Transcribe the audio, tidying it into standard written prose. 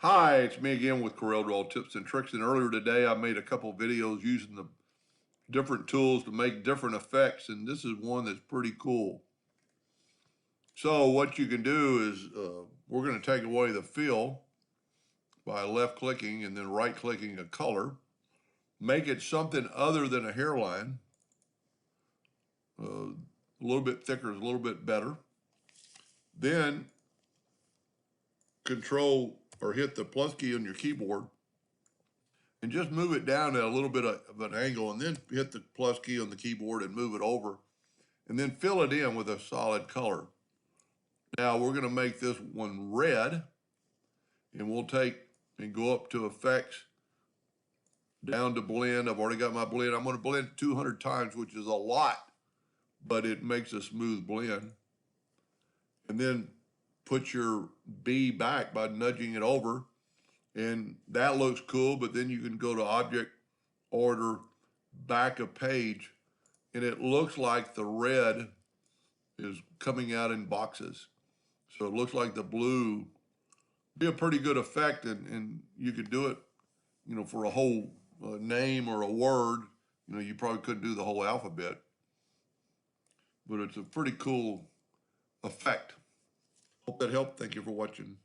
Hi, it's me again with Corel tips and tricks. And earlier today, I made a couple videos using the different tools to make different effects. And this is one that's pretty cool. So what you can do is we're going to take away the fill by left clicking and then right clicking a color. Make it something other than a hairline. A little bit thicker is a little bit better. Then control or hit the plus key on your keyboard and just move it down at a little bit of an angle, and then hit the plus key on the keyboard and move it over, and then fill it in with a solid color. Now we're going to make this one red, and we'll take and go up to effects, down to blend. I've already got my blend. I'm going to blend 200 times, which is a lot, but it makes a smooth blend. And then put your B back by nudging it over, and that looks cool, but then you can go to object, order, back a page, and it looks like the red is coming out in boxes. So it looks like the blue be a pretty good effect, and you could do it, for a whole name or a word. You probably couldn't do the whole alphabet, but it's a pretty cool effect. Hope that helped. Thank you for watching.